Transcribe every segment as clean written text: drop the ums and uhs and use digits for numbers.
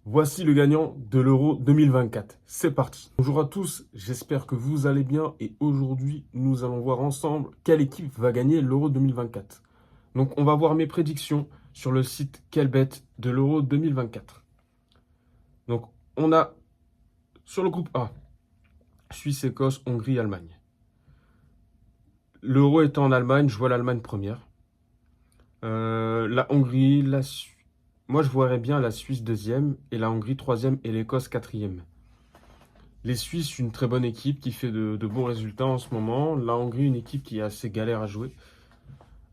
Voici le gagnant de l'Euro 2024. C'est parti. Bonjour à tous, j'espère que vous allez bien et aujourd'hui nous allons voir ensemble quelle équipe va gagner l'Euro 2024. Donc on va voir mes prédictions sur le site Quellebet de l'Euro 2024. Donc on a sur le groupe A, Suisse, Écosse, Hongrie, Allemagne. L'Euro étant en Allemagne, je vois l'Allemagne première. La Hongrie, moi je voirais bien la Suisse deuxième et la Hongrie troisième et l'Écosse quatrième. Les Suisses, une très bonne équipe qui fait de bons résultats en ce moment. La Hongrie, une équipe qui est assez galère à jouer.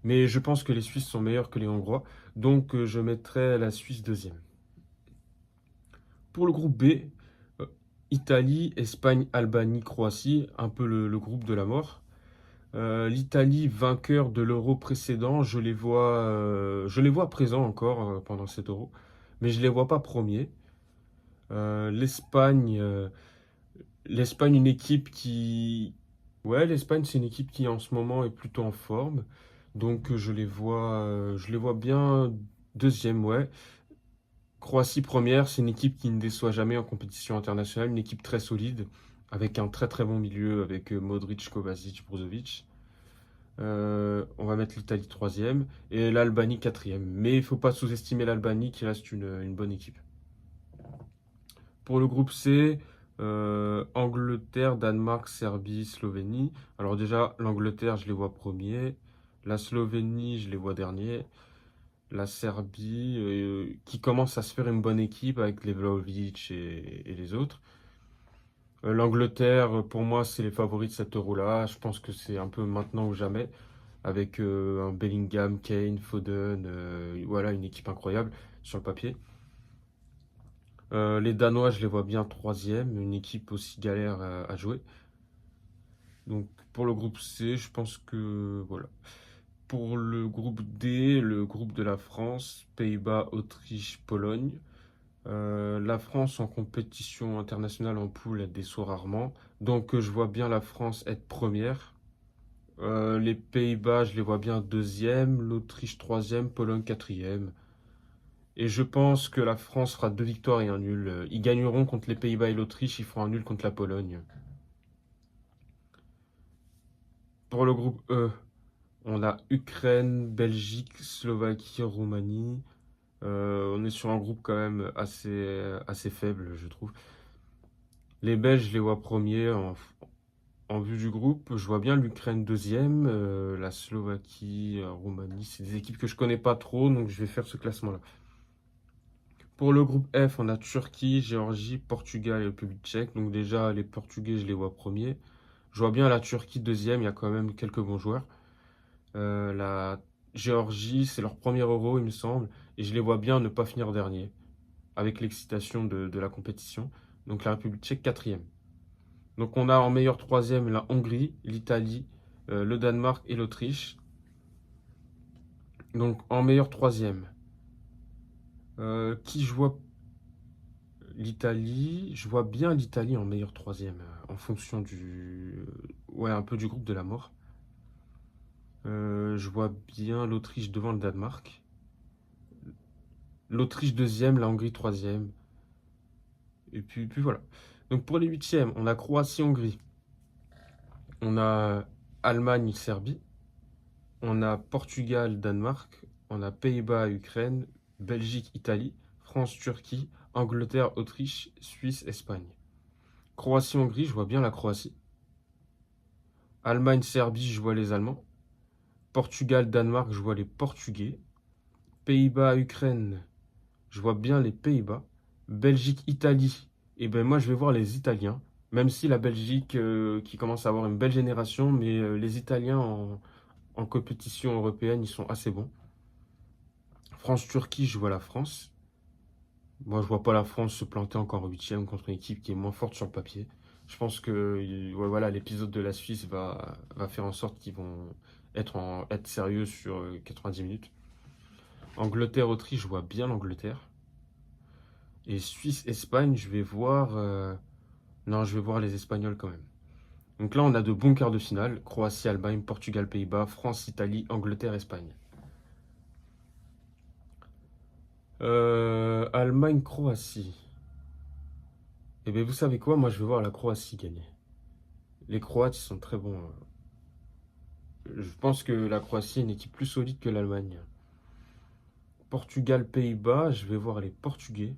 Mais je pense que les Suisses sont meilleurs que les Hongrois. Donc je mettrai la Suisse deuxième. Pour le groupe B, euh, Italie, Espagne, Albanie, Croatie. Un peu le groupe de la mort. L'Italie, vainqueur de l'Euro précédent, je les vois présents encore pendant cet Euro. Mais je ne les vois pas premiers. L'Espagne... L'Espagne, une équipe qui... Ouais, l'Espagne, c'est une équipe qui en ce moment est plutôt en forme. Donc je les vois bien deuxième, ouais. Croatie première, c'est une équipe qui ne déçoit jamais en compétition internationale, une équipe très solide, avec un très très bon milieu, avec Modric, Kovacic, Brozovic. On va mettre l'Italie troisième et l'Albanie quatrième. Mais il ne faut pas sous-estimer l'Albanie qui reste une bonne équipe. Pour le groupe C, Angleterre, Danemark, Serbie, Slovénie. Alors déjà, l'Angleterre, je les vois premiers. La Slovénie, je les vois derniers. La Serbie, qui commence à se faire une bonne équipe avec les Vlahovic et les autres. L'Angleterre, pour moi, c'est les favoris de cet Euro-là. Je pense que c'est un peu maintenant ou jamais. Avec un Bellingham, Kane, Foden, voilà, une équipe incroyable sur le papier. Les Danois, je les vois bien troisième, une équipe aussi galère à jouer. Donc pour le groupe C, je pense que voilà. Pour le groupe D, le groupe de la France, Pays-Bas, Autriche, Pologne. La France en compétition internationale en poule, elle déçoit rarement. Donc je vois bien la France être première. Les Pays-Bas, je les vois bien deuxième, l'Autriche troisième, Pologne quatrième. Et je pense que la France fera 2 victoires et un nul. Ils gagneront contre les Pays-Bas et l'Autriche, ils feront un nul contre la Pologne. Pour le groupe E, on a Ukraine, Belgique, Slovaquie, Roumanie. On est sur un groupe quand même assez faible, je trouve. Les Belges, je les vois premiers en vue du groupe. Je vois bien l'Ukraine deuxième, la Slovaquie, Roumanie. C'est des équipes que je connais pas trop, donc je vais faire ce classement-là. Pour le groupe F, on a Turquie, Géorgie, Portugal et République tchèque. Donc déjà, les Portugais, je les vois premiers. Je vois bien la Turquie deuxième, il y a quand même quelques bons joueurs. La Géorgie, c'est leur premier Euro, il me semble. Et je les vois bien ne pas finir dernier, avec l'excitation de la compétition. Donc la République tchèque quatrième. Donc on a en meilleur troisième la Hongrie, l'Italie, le Danemark et l'Autriche. Donc en meilleur troisième, qui je vois l'Italie, je vois bien l'Italie en meilleur troisième, en fonction ouais, un peu du groupe de la mort. Je vois bien l'Autriche devant le Danemark. L'Autriche deuxième, la Hongrie troisième. Et puis voilà. Donc pour les huitièmes, on a Croatie-Hongrie. On a Allemagne-Serbie. On a Portugal-Danemark. On a Pays-Bas-Ukraine. Belgique-Italie. France-Turquie. Angleterre-Autriche. Suisse-Espagne. Croatie-Hongrie, je vois bien la Croatie. Allemagne-Serbie, je vois les Allemands. Portugal-Danemark, je vois les Portugais. Pays-Bas-Ukraine, je vois bien les Pays-Bas. Belgique-Italie, et ben moi je vais voir les Italiens. Même si la Belgique qui commence à avoir une belle génération, mais les Italiens en compétition européenne, ils sont assez bons. France-Turquie, je vois la France. Moi je vois pas la France se planter encore en huitième contre une équipe qui est moins forte sur le papier. Je pense que ouais, voilà, l'épisode de la Suisse va faire en sorte qu'ils vont être sérieux sur 90 minutes. Angleterre-Autriche, je vois bien l'Angleterre. Et Suisse-Espagne, je vais voir. Non, je vais voir les Espagnols quand même. Donc là, on a de bons quarts de finale. Croatie, Allemagne, Portugal, Pays-Bas, France, Italie, Angleterre, Espagne. Allemagne, Croatie. Eh bien, vous savez quoi? Moi, je vais voir la Croatie gagner. Les Croates, ils sont très bons. Je pense que la Croatie est une équipe plus solide que l'Allemagne. Portugal, Pays-Bas, je vais voir les Portugais.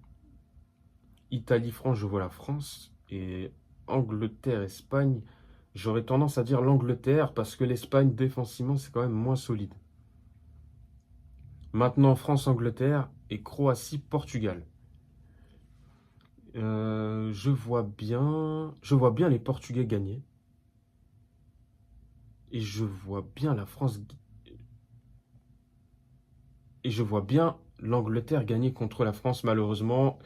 Italie, France, je vois la France. Et Angleterre, Espagne, j'aurais tendance à dire l'Angleterre parce que l'Espagne, défensivement, c'est quand même moins solide. Maintenant, France, Angleterre et Croatie, Portugal. Je vois bien les Portugais gagner. Et je vois bien la France et je vois bien l'Angleterre gagner contre la France, malheureusement,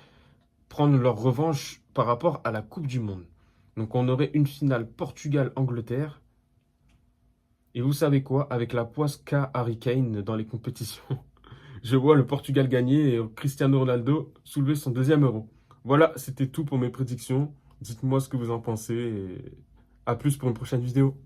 prendre leur revanche par rapport à la Coupe du Monde. Donc on aurait une finale Portugal-Angleterre. Et vous savez quoi? Avec la poisse qu'a Harry Kane dans les compétitions, je vois le Portugal gagner et Cristiano Ronaldo soulever son deuxième euro. Voilà, c'était tout pour mes prédictions. Dites-moi ce que vous en pensez et à plus pour une prochaine vidéo.